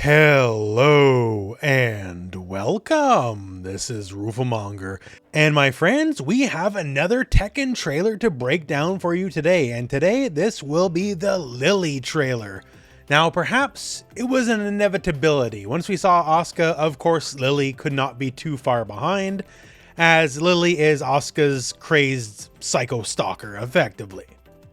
Hello and welcome. This is Rooflemonger. And my friends, we have another Tekken trailer to break down for you today. And today, this will be the Lili trailer. Now, perhaps it was an inevitability. Once we saw Asuka, of course, Lili could not be too far behind, as Lili is Asuka's crazed psycho stalker, effectively.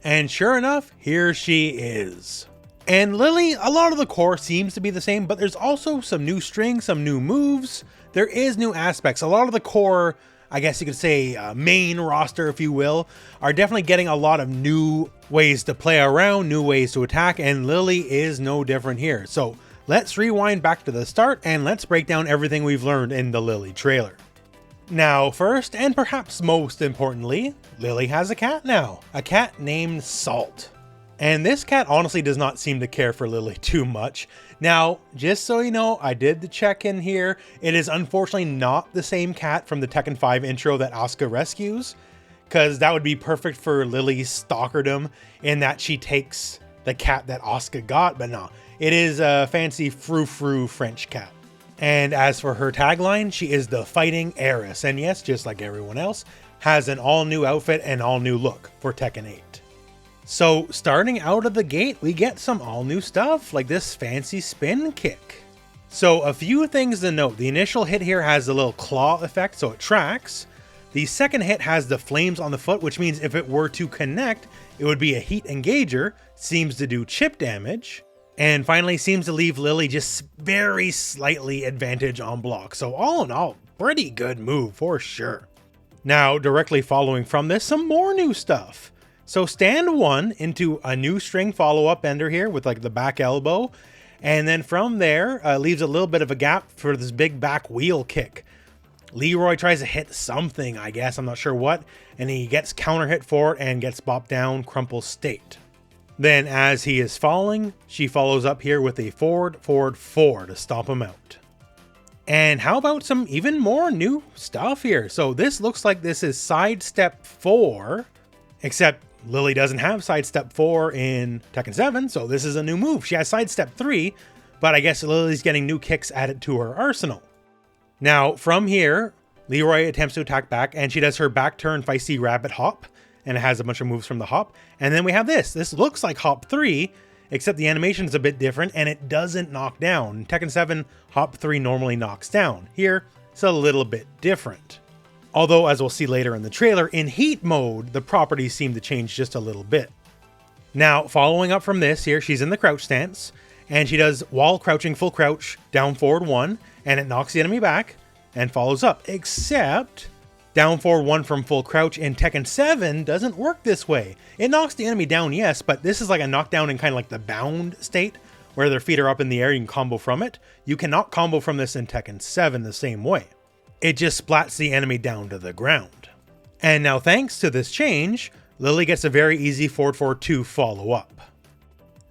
And sure enough, here she is. And Lili, a lot of the core seems to be the same, but there's also some new strings, some new moves. There is new aspects. A lot of the core, I guess you could say main roster, if you will, are definitely getting a lot of new ways to play around, new ways to attack, and Lili is no different here. So let's rewind back to the start and let's break down everything we've learned in the Lili trailer. Now, first, and perhaps most importantly, Lili has a cat now. A cat named Salt. And this cat honestly does not seem to care for Lili too much. Now, just so you know, I did the check-in here. It is unfortunately not the same cat from the Tekken 5 intro that Asuka rescues, because that would be perfect for Lili's stalkerdom in that she takes the cat that Asuka got, but no. It is a fancy frou-frou French cat. And as for her tagline, she is the fighting heiress. And yes, just like everyone else, has an all-new outfit and all-new look for Tekken 8. So starting out of the gate, we get some all new stuff like this fancy spin kick. So a few things to note. The initial hit here has a little claw effect, so it tracks. The second hit has the flames on the foot, which means if it were to connect, it would be a heat engager, seems to do chip damage. And finally seems to leave Lili just very slightly advantage on block. So all in all, pretty good move for sure. Now, directly following from this, some more new stuff. So stand one into a new string follow-up ender here with like the back elbow. And then from there, leaves a little bit of a gap for this big back wheel kick. Leroy tries to hit something, I guess, I'm not sure what. And he gets counter hit for it and gets bopped down, crumple state. Then as he is falling, she follows up here with a forward, forward, forward to stop him out. And how about some even more new stuff here? So this looks like this is sidestep 4, except Lili doesn't have sidestep 4 in Tekken 7, so this is a new move. She has sidestep 3, but I guess Lili's getting new kicks added to her arsenal. Now, from here, Leroy attempts to attack back, and she does her back turn feisty rabbit hop, and it has a bunch of moves from the hop. And then we have this. This looks like hop 3, except the animation is a bit different, and it doesn't knock down. In Tekken 7, hop 3 normally knocks down. Here, it's a little bit different. Although, as we'll see later in the trailer, in heat mode, the properties seem to change just a little bit. Now, following up from this here, she's in the crouch stance, and she does while crouching full crouch, down forward 1, and it knocks the enemy back, and follows up. Except, down forward 1 from full crouch in Tekken 7 doesn't work this way. It knocks the enemy down, yes, but this is like a knockdown in kind of like the bound state, where their feet are up in the air, you can combo from it. You cannot combo from this in Tekken 7 the same way. It just splats the enemy down to the ground. And now thanks to this change, Lili gets a very easy forward forward 2 follow-up.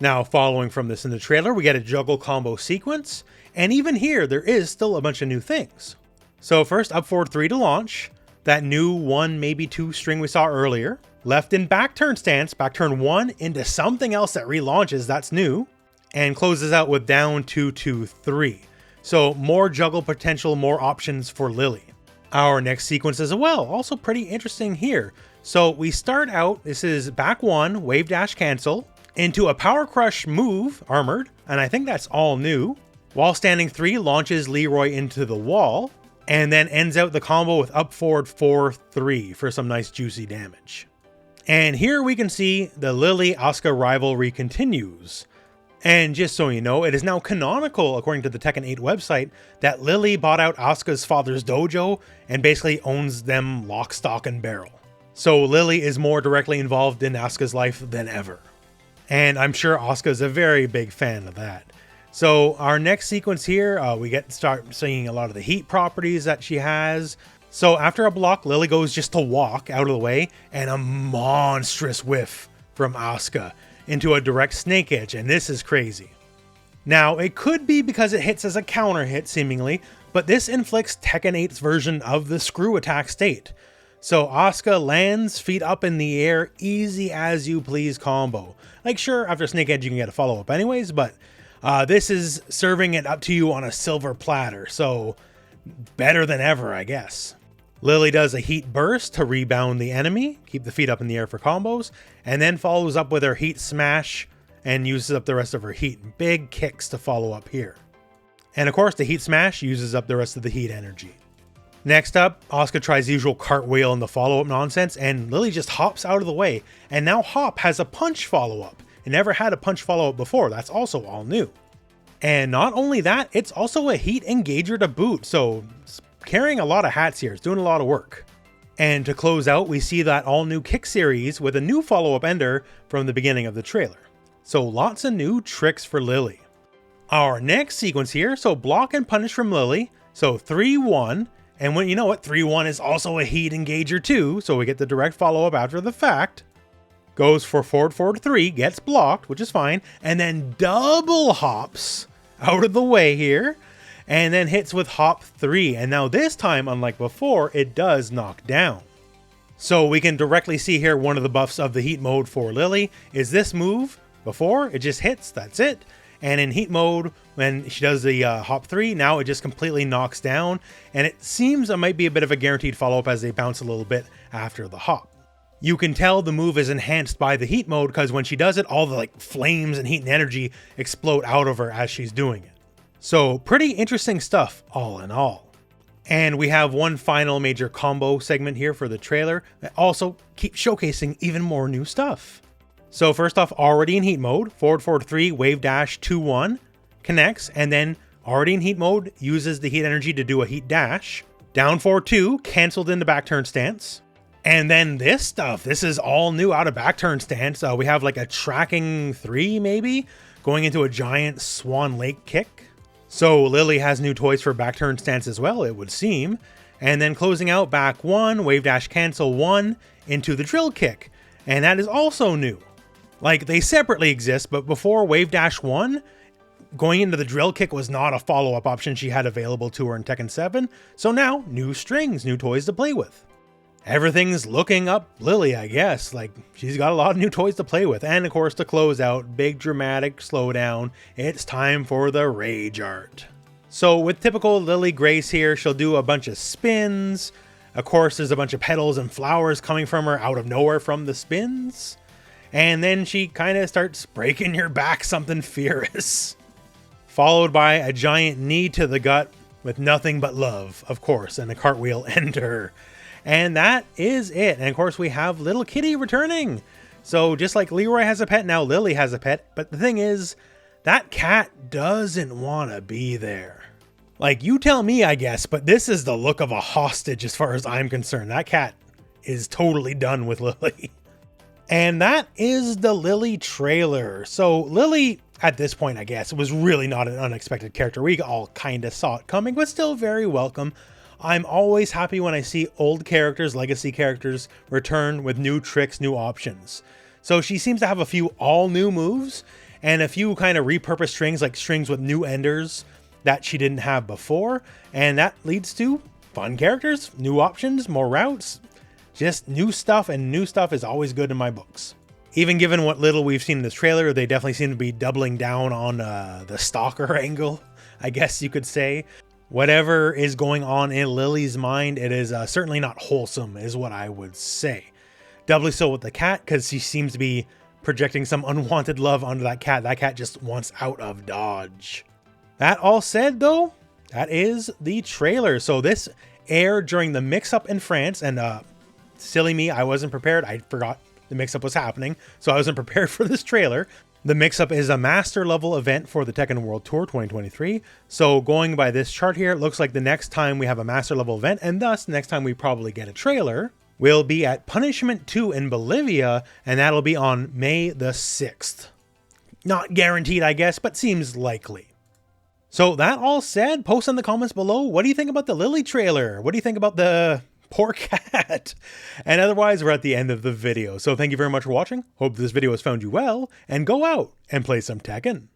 Now following from this in the trailer, we get a juggle combo sequence, and even here there is still a bunch of new things. So first, up forward 3 to launch, that new 1 maybe 2 string we saw earlier. Left in back turn stance, back turn 1 into something else that relaunches, that's new, and closes out with down 2 2 3. So more juggle potential, more options for Lili. Our next sequence as well, also pretty interesting here. So we start out, this is back 1, wave dash cancel, into a power crush move, armored, and I think that's all new. While standing 3 launches Leroy into the wall, and then ends out the combo with up forward 4 3 for some nice juicy damage. And here we can see the Lili Asuka rivalry continues. And just so you know, it is now canonical, according to the Tekken 8 website, that Lili bought out Asuka's father's dojo and basically owns them lock, stock, and barrel. So Lili is more directly involved in Asuka's life than ever. And I'm sure Asuka's a very big fan of that. So our next sequence here, we get to start seeing a lot of the heat properties that she has. So after a block, Lili goes just to walk out of the way, and a monstrous whiff from Asuka into a direct snake edge, and this is crazy. Now, it could be because it hits as a counter hit, seemingly, but this inflicts Tekken 8's version of the screw attack state. So Asuka lands, feet up in the air, easy as you please combo. Like sure, after snake edge you can get a follow-up anyways, but This is serving it up to you on a silver platter, so better than ever, I guess. Lili does a heat burst to rebound the enemy, keep the feet up in the air for combos, and then follows up with her heat smash and uses up the rest of her heat. Big kicks to follow up here. And of course, the heat smash uses up the rest of the heat energy. Next up, Asuka tries the usual cartwheel and the follow-up nonsense, and Lili just hops out of the way. And now Hop has a punch follow-up. It never had a punch follow-up before. That's also all new. And not only that, it's also a heat engager to boot. So it's carrying a lot of hats here. It's doing a lot of work. And to close out, we see that all-new kick series with a new follow-up ender from the beginning of the trailer. So lots of new tricks for Lili. Our next sequence here, so block and punish from Lili. So 3-1. And when you know what, 3-1 is also a heat engager too, so we get the direct follow-up after the fact. Goes for forward 3, gets blocked, which is fine, and then double hops out of the way here, and then hits with hop 3. And now this time, unlike before, it does knock down. So we can directly see here one of the buffs of the heat mode for Lili is this move. Before, it just hits, that's it. And in heat mode, when she does the hop 3, now it just completely knocks down. And it seems it might be a bit of a guaranteed follow-up as they bounce a little bit after the hop. You can tell the move is enhanced by the heat mode because when she does it, all the flames and heat and energy explode out of her as she's doing it. So pretty interesting stuff all in all. And we have one final major combo segment here for the trailer that also keeps showcasing even more new stuff. So first off, already in heat mode, forward 3, wave dash 2-1, connects, and then already in heat mode, uses the heat energy to do a heat dash. Down 4-2, canceled into back turn stance. And then this stuff, this is all new out of back turn stance. We have like a tracking 3 maybe, going into a giant Swan Lake kick. So Lili has new toys for back turn stance as well, it would seem. And then closing out back 1, wave dash cancel 1, into the drill kick. And that is also new. Like, they separately exist, but before wave dash 1, going into the drill kick was not a follow-up option she had available to her in Tekken 7. So now, new strings, new toys to play with. Everything's looking up Lili, I guess. Like, she's got a lot of new toys to play with. And of course, to close out, big dramatic slowdown, it's time for the rage art. So with typical Lili Grace here, she'll do a bunch of spins. Of course, there's a bunch of petals and flowers coming from her out of nowhere from the spins. And then she kind of starts breaking your back something fierce. Followed by a giant knee to the gut with nothing but love, of course, and a cartwheel enter. And that is it. And of course, we have little kitty returning. So just like Leroy has a pet, now Lili has a pet. But the thing is, that cat doesn't want to be there. Like, you tell me, I guess, but this is the look of a hostage as far as I'm concerned. That cat is totally done with Lili. And that is the Lili trailer. So Lili, at this point, I guess, was really not an unexpected character. We all kind of saw it coming, but still very welcome. I'm always happy when I see old characters, legacy characters, return with new tricks, new options. So she seems to have a few all new moves and a few kind of repurposed strings, like strings with new enders that she didn't have before. And that leads to fun characters, new options, more routes. Just new stuff, and new stuff is always good in my books. Even given what little we've seen in this trailer, they definitely seem to be doubling down on the stalker angle, I guess you could say. Whatever is going on in Lili's mind, it is certainly not wholesome, is what I would say. Doubly so with the cat, because she seems to be projecting some unwanted love onto that cat. That cat just wants out of Dodge. That all said, though, that is the trailer. So this aired during the mix-up in France, and silly me, I wasn't prepared. I forgot the mix-up was happening, so I wasn't prepared for this trailer. The mix-up is a master level event for the Tekken World Tour 2023. So going by this chart here, it looks like the next time we have a master level event, and thus next time we probably get a trailer, will be at Punishment 2 in Bolivia, and that'll be on May the 6th. Not guaranteed, I guess, but seems likely. So that all said, post in the comments below, what do you think about the Lili trailer? What do you think about the poor cat? And otherwise, we're at the end of the video. So thank you very much for watching. Hope this video has found you well, and go out and play some Tekken.